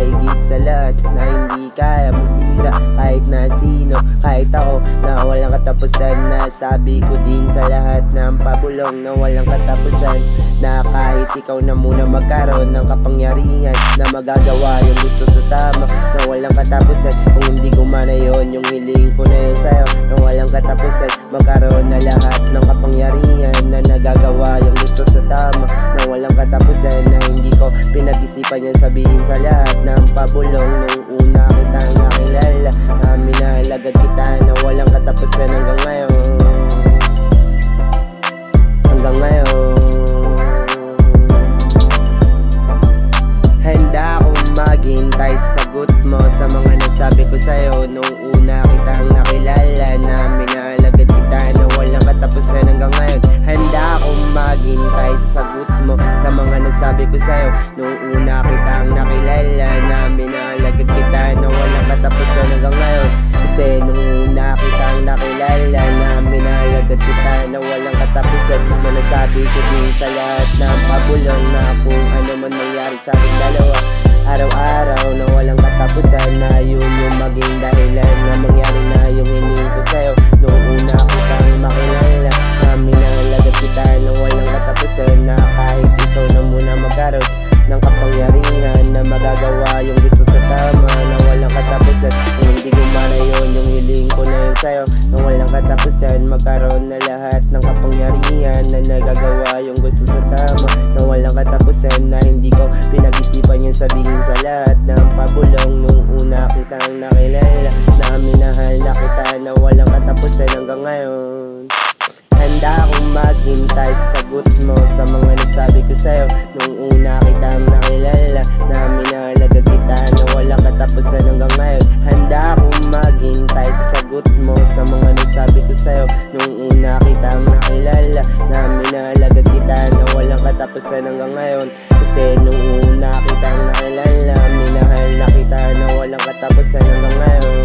higit sa lahat na hindi kaya masira kahit na sino, kahit ako na walang katapusan. Nasabi ko din sa lahat ng pabulong na walang katapusan, na kahit ikaw na muna magkaroon ng kapangyarihan na magagawa yung gusto sa tama na walang katapusan. Kung hindi gumana yun, yung hiling ko na yun sa'yo na walang katapusan. Magkaroon na lahat ng kapangyarihan na nagagawa yung gusto sa tama na walang katapusan, na hindi ko pinag-isipan yan sabihin sa lahat ng pabulong. Nung una kitang nakilala, na minahal agad kita na walang katapusan hanggang ngayon. Hanggang ngayon handa akong maghintay sa sagot mo sa mga nasabi ko sa'yo. Nung una kitang nakilala, na minahal agad kita na walang katapusan hanggang ngayon. Handa akong maghintay sa sagot mo sa mga nasabi ko sa'yo. Nung una kitang nakilala, na minahal agad kita na walang katapusan hanggang ngayon. Kasi nung una kitang nakilala, na minahal agad kita na walang katapusan. Na nasabi ko din sa lahat ng pabulong na kung ano man nangyari sa ating dalawa araw-araw na walang katapusan, na yun yung maging dahilan na mangyari na yung hiling ko sa'yo. Nung una kitang makilala, na minahal agad kita na walang katapusan, na kahit ikaw na muna magkaroon ng kapangyarihan na magagawa yung gusto sa tama na walang katapusan. Kung hindi gumana yun, yung hiling ko na yun sa'yo na walang katapusan. Magkaroon na lahat ng kapangyarihan na nagagawa yung gusto sa tama na walang katapusan, na hindi ko pinag-isipan yan sabihin sa lahat ng pabulong. Nung una kitang nakilala, na minahal na kita na walang katapusan hanggang ngayon. Handa akong maghintay sa sagot mo sa mga nasabi ko sa'yo. Nung una kitang nakilala, na minahal agad kita na walang katapusan hanggang ngayon. Handa akong maghintay sa sagot mo sa mga nasabi ko sa'yo. Nung una kitang nakilala, na minahal agad kita na walang katapusan hanggang ngayon. Kasi nung una kitang nakilala, minahal na kita na walang katapusan hanggang ngayon.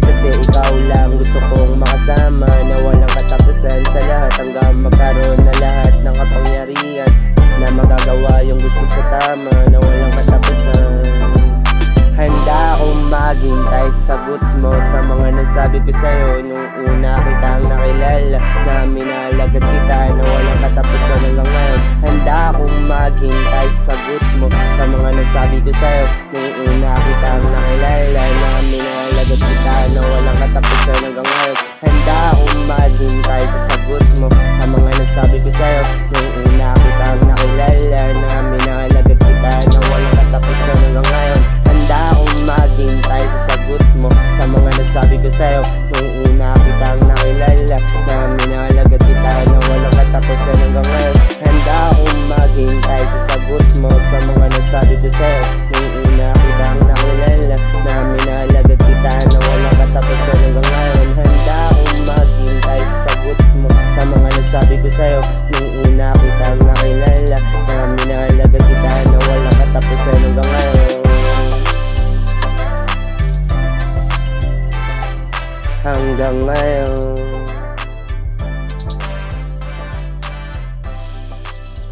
Kasi ikaw lang gusto kong makasama na walang katapusan sa lahat, hanggang magkaroon na lahat ng kapangyarihan na magagawa yung gusto sa tama na walang katapusan. Handa akong maghintay sa sagot mo sa mga nasabi ko sa'yo. Nung una kitang nakilala, na minahal agad kita na walang katapusan hanggang ngayon. Handa akong maghintay sa sagot mo sa mga nasabi ko sa'yo. Nung una kitang nakilala, na minahal agad kita na walang katapusan hanggang ngayon. Handa akong maghintay sa sagot mo sa mga nasabi ko sa'yo. Nung una kitang nakilala, na minahal agad kita na walang katapusan hanggang ngayon. Handa akong maghintay sa sagot mo sa mga nasabi ko sa'yo. Nung una kitang nakilala, na minahal agad kita na walang katapusan hanggang ngayon. Handa akong maghintay sa sagot mo sa mga nasabi ko sa'yo. Nung una kitang nakilala, na minahal agad kita na walang katapusan hanggang ngayon. Handa akong maghintay sa sagot mo sa mga nasabi ko sa'yo. Nung una kitang nakilala, na minahal agad kita na walang katapusan hanggang ngayon. Hanggang ngayon.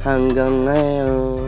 Hanggang ngayon.